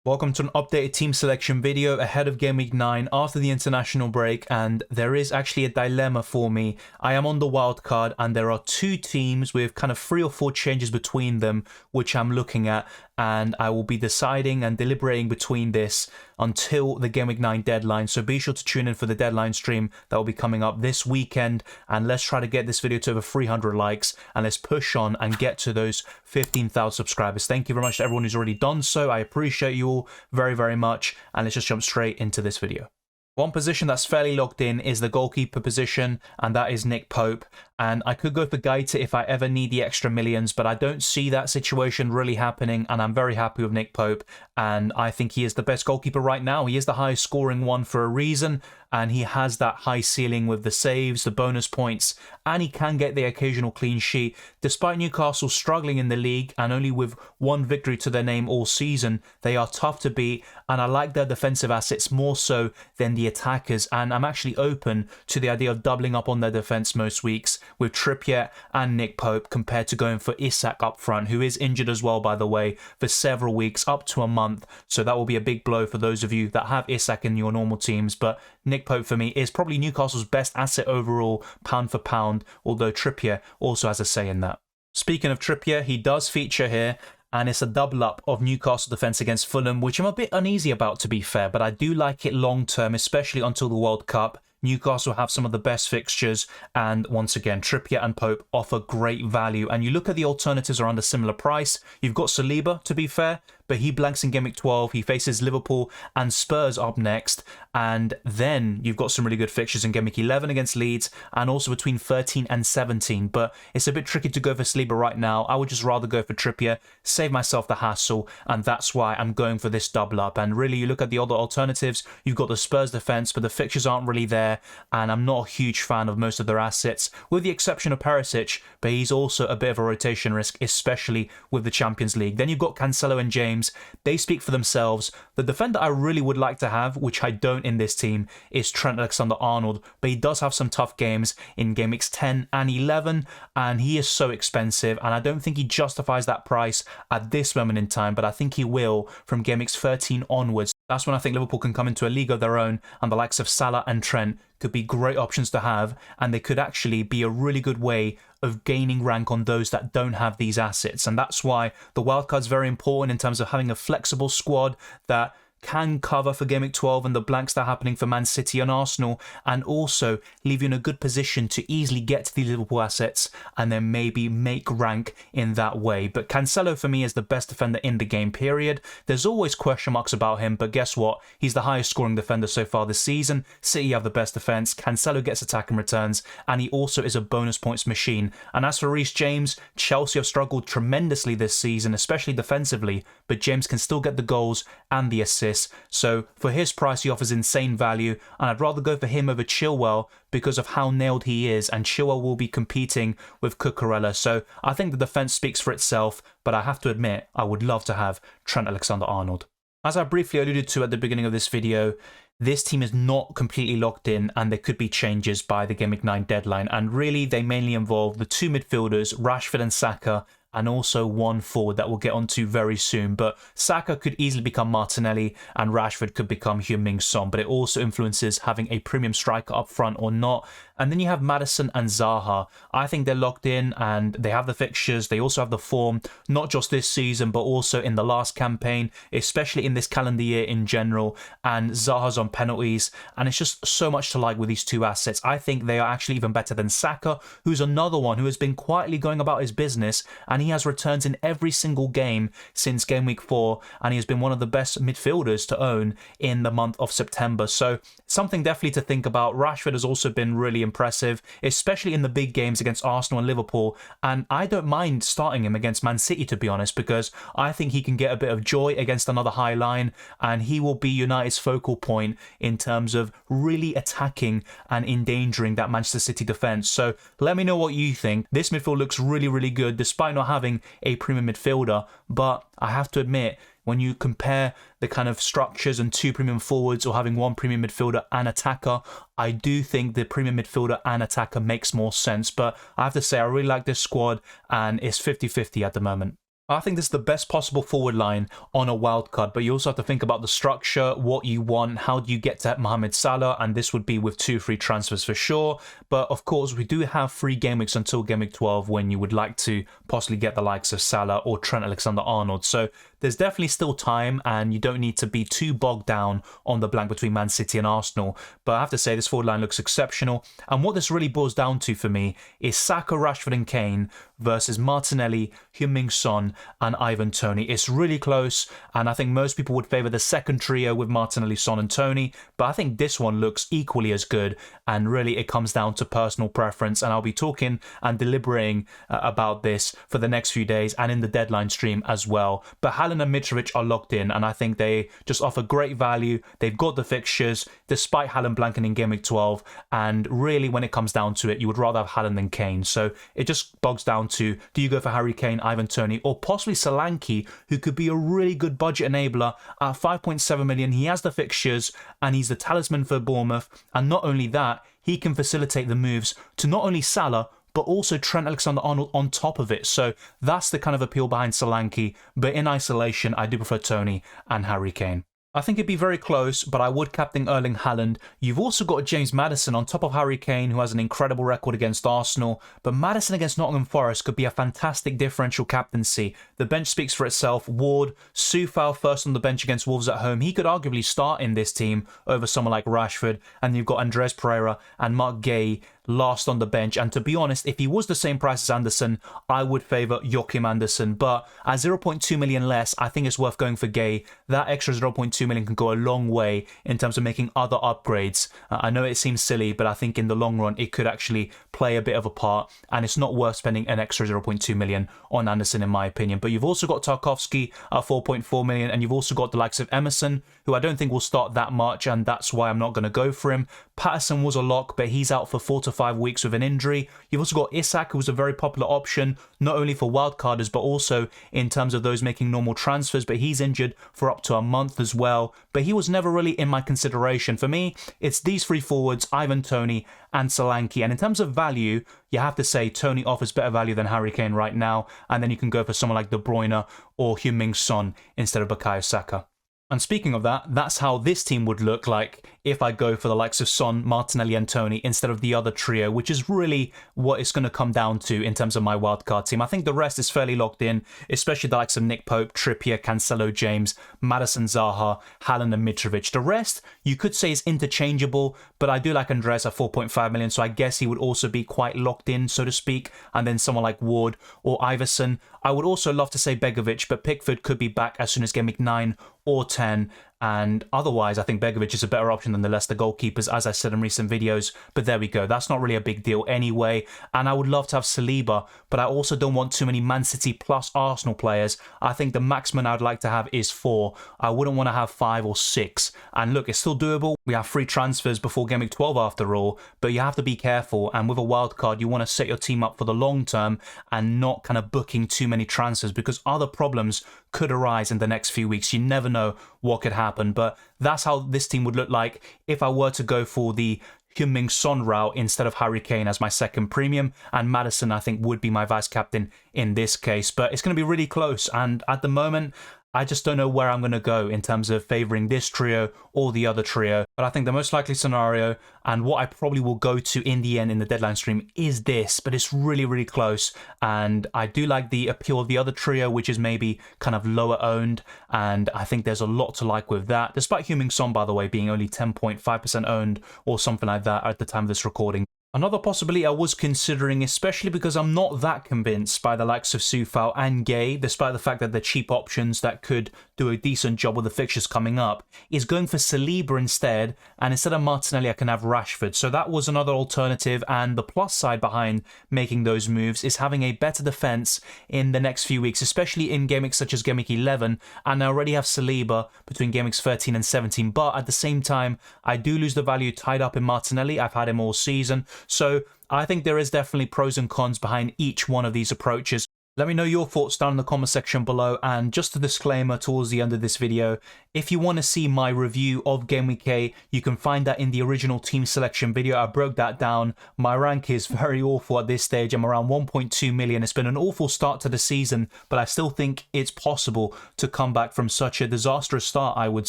Welcome to an updated team selection video ahead of Game Week 9 after the international break, and there is actually a dilemma for me. I am on the wildcard and there are two teams with kind of 3 or 4 changes between them which I'm looking at, and I will be deciding and deliberating between this until the Game Week 9 deadline. So be sure to tune in for the deadline stream that will be coming up this weekend, and let's try to get this video to over 300 likes and let's push on and get to those 15,000 subscribers. Thank you very much to everyone who's already done so. I appreciate you all very, very much, and let's just jump straight into this video. One position that's fairly locked in is the goalkeeper position, and that is Nick Pope. And I could go for Gaita if I ever need the extra millions, but I don't see that situation really happening, and I'm very happy with Nick Pope, and I think he is the best goalkeeper right now. He is the highest scoring one for a reason, and he has that high ceiling with the saves, the bonus points, and he can get the occasional clean sheet. Despite Newcastle struggling in the league and only with 1 victory to their name all season, they are tough to beat, and I like their defensive assets more so than the attackers, and I'm actually open to the idea of doubling up on their defense most weeks with Trippier and Nick Pope compared to going for Isak up front, who is injured as well, by the way, for several weeks, up to a month. So that will be a big blow for those of you that have Isak in your normal teams. But Nick Pope for me is probably Newcastle's best asset overall, pound for pound, although Trippier also has a say in that. Speaking of Trippier, he does feature here, and it's a double up of Newcastle defence against Fulham, which I'm a bit uneasy about, to be fair, but I do like it long term, especially until the World Cup. Newcastle have some of the best fixtures, and once again, Trippier and Pope offer great value. And you look at the alternatives around a similar price. You've got Saliba, to be fair, but he blanks in Game Week 12. He faces Liverpool and Spurs up next. And then you've got some really good fixtures in Game Week 11 against Leeds and also between 13 and 17. But it's a bit tricky to go for Saliba right now. I would just rather go for Trippier, save myself the hassle, and that's why I'm going for this double up. And really, you look at the other alternatives, you've got the Spurs defence, but the fixtures aren't really there, and I'm not a huge fan of most of their assets, with the exception of Perisic, but he's also a bit of a rotation risk, especially with the Champions League. Then you've got Cancelo and James. They speak for themselves. The defender I really would like to have, which I don't in this team, is Trent Alexander-Arnold, but he does have some tough games in Game Weeks 10 and 11, and he is so expensive, and I don't think he justifies that price at this moment in time, but I think he will from Game Weeks 13 onwards. That's when I think Liverpool can come into a league of their own, and the likes of Salah and Trent could be great options to have, and they could actually be a really good way of gaining rank on those that don't have these assets. And that's why the wildcard's very important in terms of having a flexible squad that can cover for Game Week 12 and the blanks that are happening for Man City and Arsenal, and also leave you in a good position to easily get to the Liverpool assets and then maybe make rank in that way. But Cancelo for me is the best defender in the game, period. There's always question marks about him, but guess what? He's the highest scoring defender so far this season. City have the best defence, Cancelo gets attacking returns, and he also is a bonus points machine. And as for Reece James, Chelsea have struggled tremendously this season, especially defensively, but James can still get the goals and the assists. So for his price, he offers insane value, and I'd rather go for him over Chilwell because of how nailed he is, and Chilwell will be competing with Cucurella. So I think the defence speaks for itself, but I have to admit, I would love to have Trent Alexander-Arnold. As I briefly alluded to at the beginning of this video, this team is not completely locked in, and there could be changes by the Game Week 9 deadline, and really they mainly involve the 2 midfielders, Rashford and Saka, and also 1 forward that we'll get onto very soon. But Saka could easily become Martinelli and Rashford could become Heung-min Son, but it also influences having a premium striker up front or not. And then you have Maddison and Zaha. I think they're locked in and they have the fixtures. They also have the form, not just this season, but also in the last campaign, especially in this calendar year in general. And Zaha's on penalties. And it's just so much to like with these 2 assets. I think they are actually even better than Saka, who's another one who has been quietly going about his business. And he has returns in every single game since Game Week 4. And he has been one of the best midfielders to own in the month of September. So something definitely to think about. Rashford has also been really impressive, especially in the big games against Arsenal and Liverpool, and I don't mind starting him against Man City, to be honest, because I think he can get a bit of joy against another high line, and he will be United's focal point in terms of really attacking and endangering that Manchester City defence. So let me know what you think. This midfield looks really, really good despite not having a premium midfielder, but I have to admit, when you compare the kind of structures and 2 premium forwards or having 1 premium midfielder and attacker, I do think the premium midfielder and attacker makes more sense. But I have to say, I really like this squad, and it's 50-50 at the moment. I think this is the best possible forward line on a wild card, but you also have to think about the structure, what you want, how do you get to Mohamed Salah, and this would be with 2 free transfers for sure. But of course, we do have 3 game weeks until game week 12 when you would like to possibly get the likes of Salah or Trent Alexander-Arnold. So there's definitely still time, and you don't need to be too bogged down on the blank between Man City and Arsenal. But I have to say, this forward line looks exceptional. And what this really boils down to for me is Saka, Rashford and Kane versus Martinelli, Heung-min Son and Ivan Toney. It's really close, and I think most people would favour the second trio with Martinelli, Son and Toney, but I think this one looks equally as good, and really it comes down to personal preference, and I'll be talking and deliberating about this for the next few days and in the deadline stream as well. But Haaland and Mitrovic are locked in, and I think they just offer great value. They've got the fixtures, despite Haaland blanking in Game Week 12, and really when it comes down to it, you would rather have Haaland than Kane. So it just bogs down to, do you go for Harry Kane, Ivan Toney, or possibly Solanke, who could be a really good budget enabler at 5.7 million. He has the fixtures and he's the talisman for Bournemouth, and not only that, he can facilitate the moves to not only Salah but also Trent Alexander-Arnold on top of it. So that's the kind of appeal behind Solanke, but in isolation I do prefer Toney and Harry Kane. I think it'd be very close, but I would captain Erling Haaland. You've also got James Maddison on top of Harry Kane, who has an incredible record against Arsenal, but Maddison against Nottingham Forest could be a fantastic differential captaincy. The bench speaks for itself. Ward, Soufal first on the bench against Wolves at home. He could arguably start in this team over someone like Rashford, and you've got Andres Pereira and Mark Gay last on the bench. And to be honest, if he was the same price as Anderson, I would favour Joachim Anderson. But at 0.2 million less, I think it's worth going for Gay. That extra 0.2 million can go a long way in terms of making other upgrades. I know it seems silly, but I think in the long run, it could actually play a bit of a part. And it's not worth spending an extra 0.2 million on Anderson, in my opinion. But you've also got Tarkowski at 4.4 million. And you've also got the likes of Emerson, who I don't think will start that much. And that's why I'm not going to go for him. Patterson was a lock, but he's out for 4 to 5 weeks with an injury. You've also got Isak, who was a very popular option, not only for wildcarders, but also in terms of those making normal transfers, but he's injured for up to a month as well. But he was never really in my consideration. For me, it's these 3 forwards, Ivan Toney and Solanke. And in terms of value, you have to say Toney offers better value than Harry Kane right now. And then you can go for someone like De Bruyne or Heung-min Son instead of Bukayo Saka. And speaking of that, that's how this team would look like if I go for the likes of Son, Martinelli and Toney instead of the other trio, which is really what it's going to come down to in terms of my wildcard team. I think the rest is fairly locked in, especially the likes of Nick Pope, Trippier, Cancelo, James, Maddison, Zaha, Haaland and Mitrovic. The rest, you could say is interchangeable, but I do like Andres at 4.5 million, so I guess he would also be quite locked in, so to speak. And then someone like Ward or Iverson. I would also love to say Begovic, but Pickford could be back as soon as Game Week 9 or 10. And otherwise, I think Begovic is a better option than the Leicester goalkeepers, as I said in recent videos. But there we go. That's not really a big deal anyway. And I would love to have Saliba, but I also don't want too many Man City plus Arsenal players. I think the maximum I'd like to have is 4. I wouldn't want to have 5 or 6. And look, it's still doable. We have 3 transfers before Game Week 12 after all, but you have to be careful. And with a wild card, you want to set your team up for the long term and not kind of booking too many transfers, because other problems could arise in the next few weeks. You never know what could happen, but that's how this team would look like if I were to go for the Heung-min Son route instead of Harry Kane as my second premium, and Maddison I think would be my vice captain in this case. But it's going to be really close, and at the moment I just don't know where I'm going to go in terms of favouring this trio or the other trio. But I think the most likely scenario, and what I probably will go to in the end in the deadline stream, is this. But it's really, really close. And I do like the appeal of the other trio, which is maybe kind of lower owned. And I think there's a lot to like with that. Despite Heung-min Son, by the way, being only 10.5% owned or something like that at the time of this recording. Another possibility I was considering, especially because I'm not that convinced by the likes of Soufal and Gay, despite the fact that they're cheap options that could do a decent job with the fixtures coming up, is going for Saliba instead, and instead of Martinelli I can have Rashford. So that was another alternative, and the plus side behind making those moves is having a better defence in the next few weeks, especially in game weeks such as game week 11, and I already have Saliba between game weeks 13 and 17, but at the same time I do lose the value tied up in Martinelli. I've had him all season. So I think there is definitely pros and cons behind each one of these approaches. Let me know your thoughts down in the comment section below, and just a disclaimer towards the end of this video, if you want to see my review of Game Week 8, you can find that in the original team selection video. I broke that down. My rank is very awful at this stage. I'm around 1.2 million. It's been an awful start to the season, but I still think it's possible to come back from such a disastrous start, I would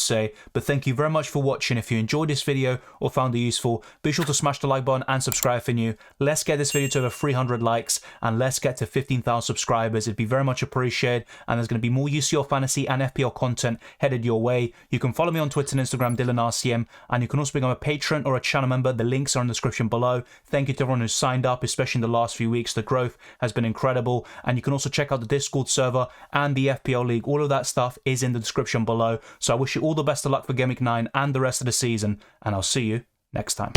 say. But thank you very much for watching. If you enjoyed this video or found it useful, be sure to smash the like button and subscribe if you're new. Let's get this video to over 300 likes, and let's get to 15,000 subscribers. It'd be very much appreciated, and there's going to be more UCL fantasy and FPL content headed your way. You can follow me on Twitter and Instagram, DylanRCM, and you can also become a patron or a channel member. The links are in the description below. Thank you to everyone who's signed up, especially in the last few weeks. The growth has been incredible, and you can also check out the Discord server and the FPL League. All of that stuff is in the description below. So I wish you all the best of luck for Game Week 9 and the rest of the season, and I'll see you next time.